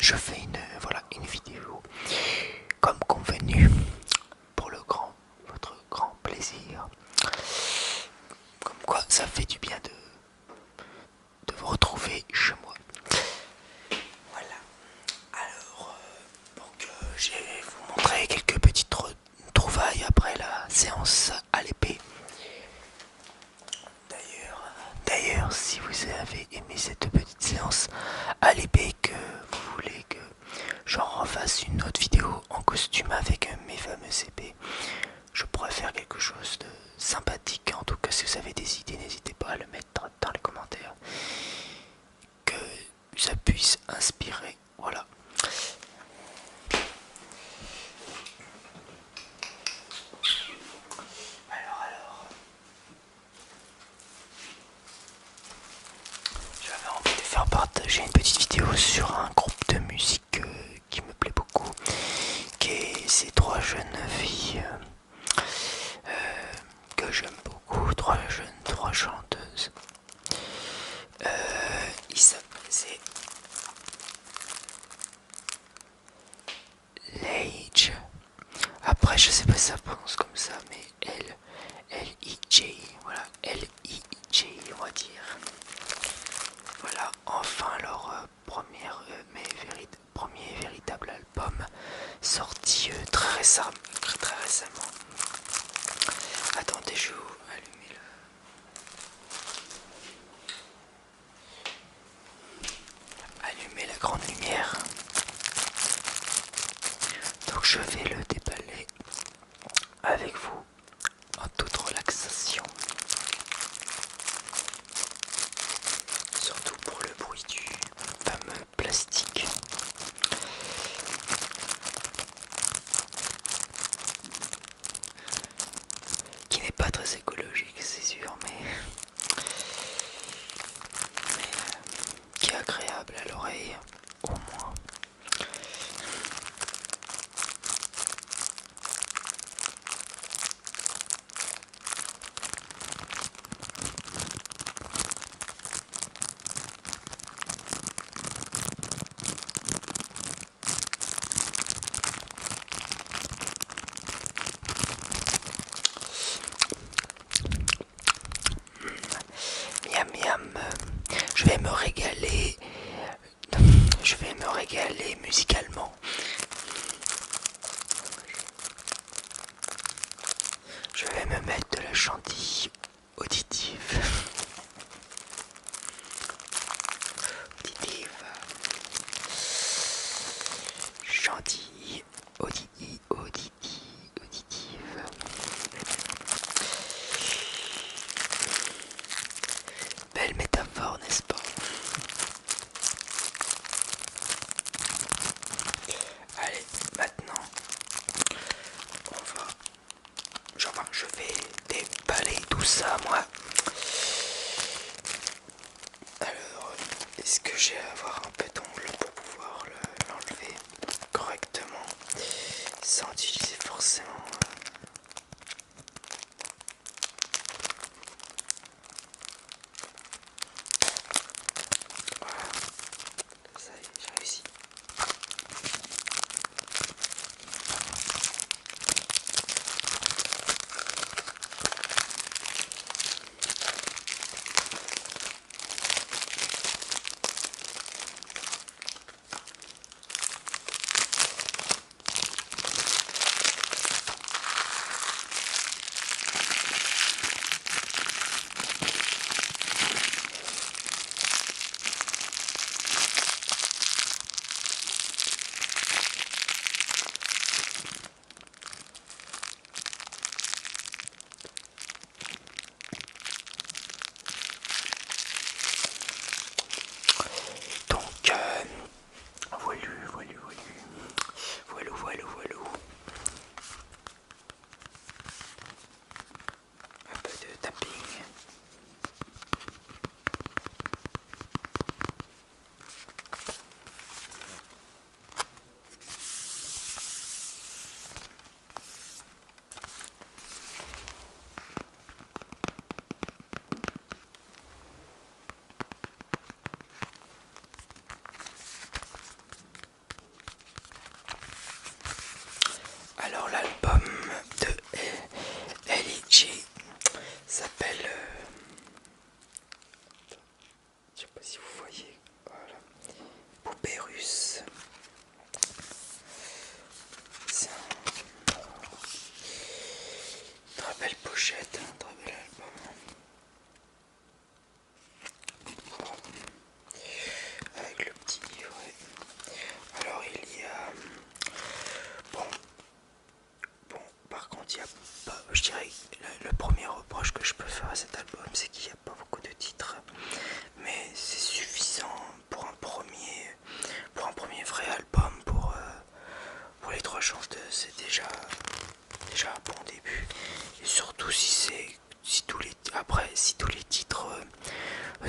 je fais une vidéo comme convenu pour votre grand plaisir. Comme quoi, ça fait du bien de vous retrouver chez moi. Voilà. Alors, je vais vous montrer quelques petites trouvailles après la séance à l'épée. D'ailleurs, si vous avez aimé cette petite séance à l'épée, que vous voulez que j'en refasse une autre vidéo en costume avec mes fameuses épées, je pourrais faire quelque chose de sympathique. En tout cas, si vous avez des idées, n'hésitez pas à le mettre dans les commentaires, que ça puisse inspirer. Voilà. Alors, j'avais envie de faire partager une petite vidéo sur un groupe de musique qui me plaît beaucoup, qui est ces trois jeunes filles que j'aime beaucoup, trois chanteuses. C'est Lage. Après, je sais pas si ça prononce comme ça, mais L-I-J. Voilà, L-I-J, on va dire. Voilà, enfin leur premier véritable album sorti très récemment. Attendez, je vais allumer la grande lumière. Donc je vais le déballer avec vous en toute relaxation. Surtout pour le bruit du fameux plastique. Qui n'est pas très écologique, c'est sûr, mais qui est agréable à l'oreille, au moins. Miam miam, je vais me régaler. Je vais me régaler musicalement. Je vais me mettre de la chantilly auditive. Chantilly auditive. Belle métaphore, n'est-ce pas? Allez, maintenant, je vais déballer tout ça, moi. Alors, est-ce que j'ai à avoir un peu d'ongle pour pouvoir l'enlever correctement sans utiliser forcément voilà, ça y est, j'ai réussi.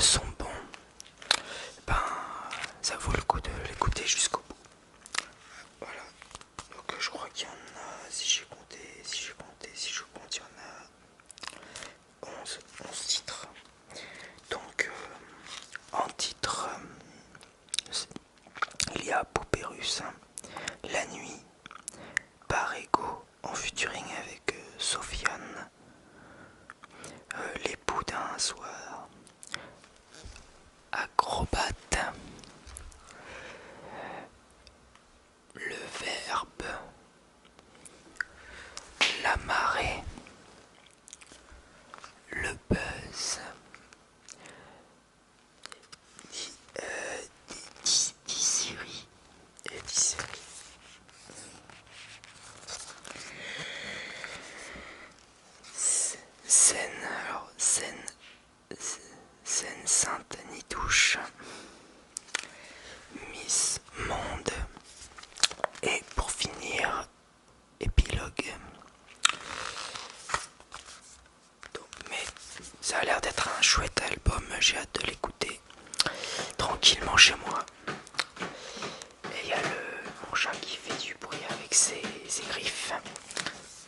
sont bons, ben ça vaut le coup de l'écouter jusqu'au bout. Voilà, donc je crois qu'il y en a, si je compte, il y en a 11 titres. Donc en titre, il y a Poupée Russe, La Nuit, Par Ego en featuring avec Sofiane, L'époux d'un soir, Acrobate, Le Verbe, La Marée, Le Buzz, Dissiri et Dissiri. Seine Sainte-Nitouche, Miss Monde et pour finir, Épilogue. Donc, mais ça a l'air d'être un chouette album, j'ai hâte de l'écouter tranquillement chez moi. Et il y a mon chat qui fait du bruit avec ses griffes.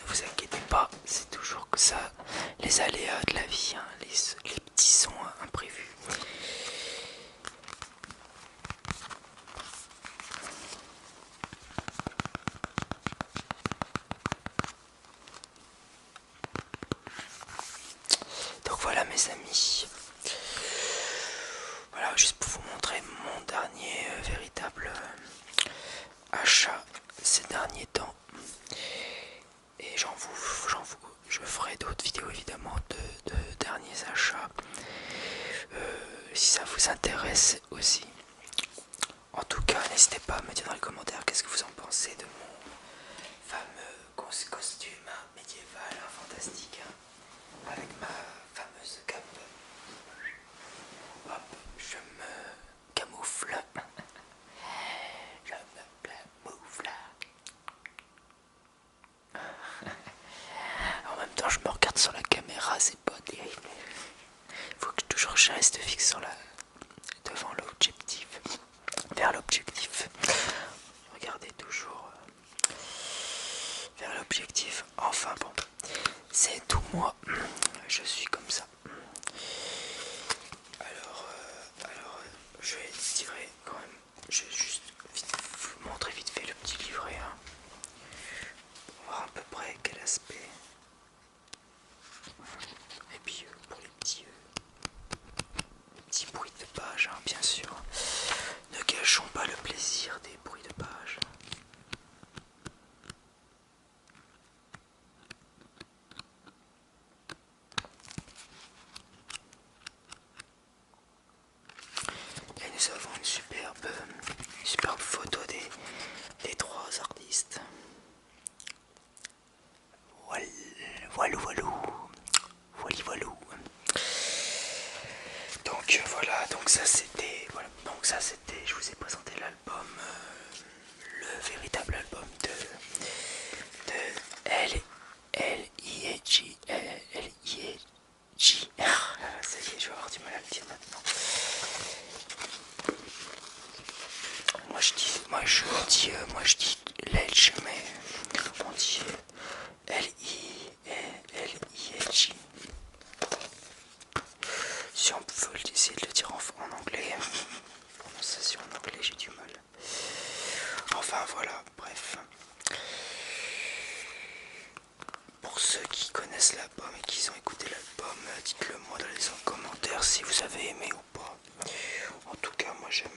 Ne vous inquiétez pas, c'est toujours que ça, les aléas de la vie, hein, les petits sons imprévus. Donc voilà mes amis, voilà juste pour vous montrer mon dernier véritable achat ces derniers temps. Et je ferai d'autres vidéos évidemment de derniers achats si ça vous intéresse aussi. En tout cas, n'hésitez pas à me dire dans les commentaires qu'est-ce que vous en pensez de mon fameux costume médiéval fantastique avec ma fameuse cape. Hop, je me camoufle. Je me camoufle. En même temps, je me regarde sur la caméra, c'est pas terrible. Il faut que toujours je reste fixe sur devant l'objectif, vers l'objectif. Regardez toujours vers l'objectif. Enfin bon, c'est tout moi. Je suis comme ça. Alors, je vais tirer quand même. Je vais juste vous montrer vite fait le petit livret. Hein. On va voir à peu près quel aspect. Et puis pour les petits bruits de page, hein, bien sûr. Ne gâchons pas le plaisir des bruits de page. Et nous avons une superbe photo des trois artistes. Voilou. Donc voilà, donc ça c'était, je vous ai présenté l'album, le véritable album de L.I.J. Ça y est, je vais avoir du mal à le dire maintenant. Moi je dis Lelch, mais on dit L-I-J. Si on peut essayer de le dire en anglais, prononciation en anglais, j'ai du mal. Enfin voilà, bref. Pour ceux qui connaissent l'album et qui ont écouté l'album, dites-le moi dans les commentaires si vous avez aimé ou pas. En tout cas, moi j'aime.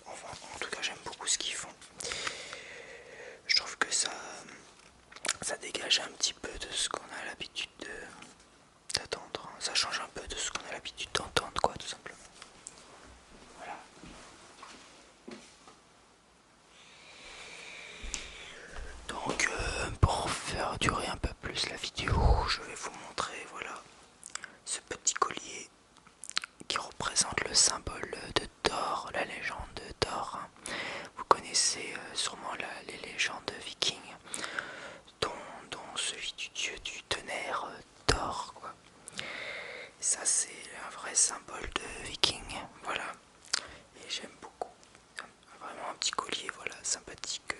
Enfin, en tout cas, j'aime beaucoup ce qu'ils font. Je trouve que ça dégage un petit peu de ce qu'on a l'habitude d'attendre. Ça change un peu de ce qu'on a l'habitude d'entendre, quoi, tout simplement. Voilà. Donc, pour faire durer un peu plus la vidéo, je vais vous montrer, voilà, ce petit collier qui représente le symbole de Thor, la légende de Thor. Vous connaissez sûrement les légendes vikings, dont celui du dieu du tonnerre, Thor, quoi. ça c'est un vrai symbole de viking, voilà. Et j'aime beaucoup. Vraiment un petit collier, voilà, sympathique.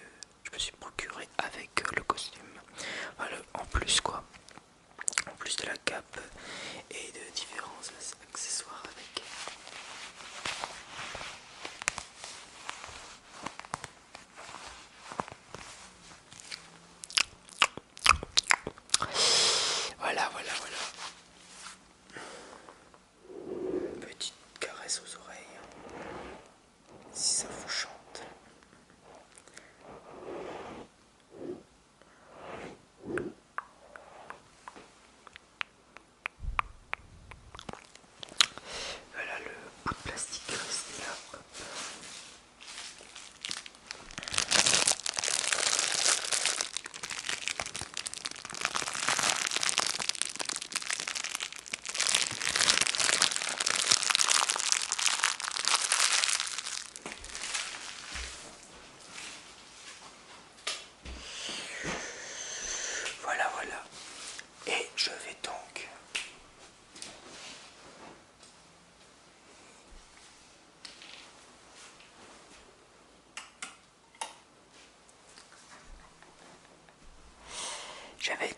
Je me suis procuré avec le costume. Voilà, en plus quoi. En plus de la cape et de différents accessoires avec. Voilà, voilà, voilà. Petite caresse aux oreilles. Si ça vous chante. Voilà le bout de plastique resté là. Hop. Voilà, voilà. Et je vais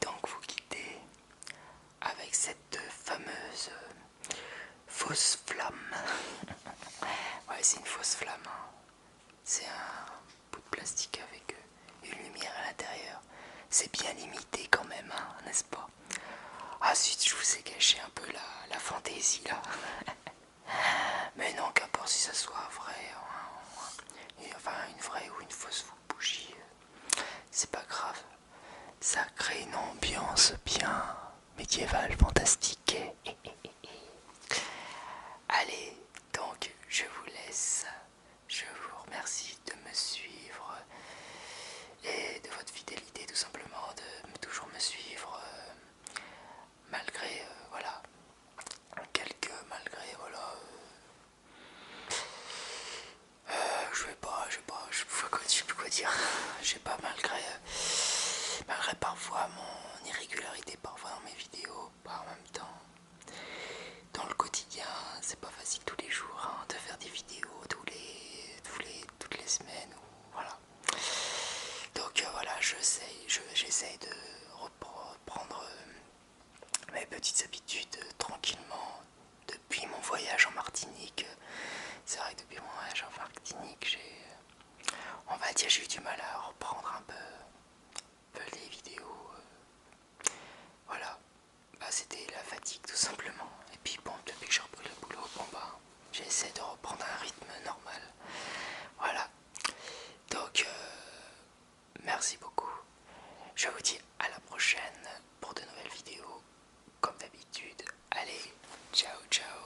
donc vous quitter avec cette fameuse fausse flamme. Ouais, c'est une fausse flamme, hein. C'est un bout de plastique avec une lumière à l'intérieur. C'est bien limité quand même, hein, n'est-ce pas? Ah, si je vous ai caché un peu la fantaisie là. Mais non, qu'importe si ça soit vrai, enfin une vraie ou une fausse bougie, c'est pas grave. Ça crée une ambiance bien médiévale, fantastique. Allez, donc je vous laisse. Je vous remercie de me suivre et de votre fidélité, tout simplement, de toujours me suivre malgré voilà malgré voilà je sais plus quoi dire. Je sais pas, malgré parfois mon irrégularité parfois dans mes vidéos, en même temps dans le quotidien c'est pas facile tous les jours, hein, de faire des vidéos toutes les semaines ou voilà. Donc voilà, j'essaye de reprendre mes petites habitudes tranquillement depuis mon voyage en Martinique. C'est vrai que depuis mon voyage en Martinique, on va dire, j'ai eu du mal à reprendre un peu les vidéos. Voilà, bah, c'était la fatigue tout simplement. Et puis bon, depuis que j'ai repris le boulot, bon bah, j'essaie de reprendre un rythme normal. Voilà, donc merci beaucoup. Je vous dis à la prochaine pour de nouvelles vidéos, comme d'habitude. Allez, ciao ciao.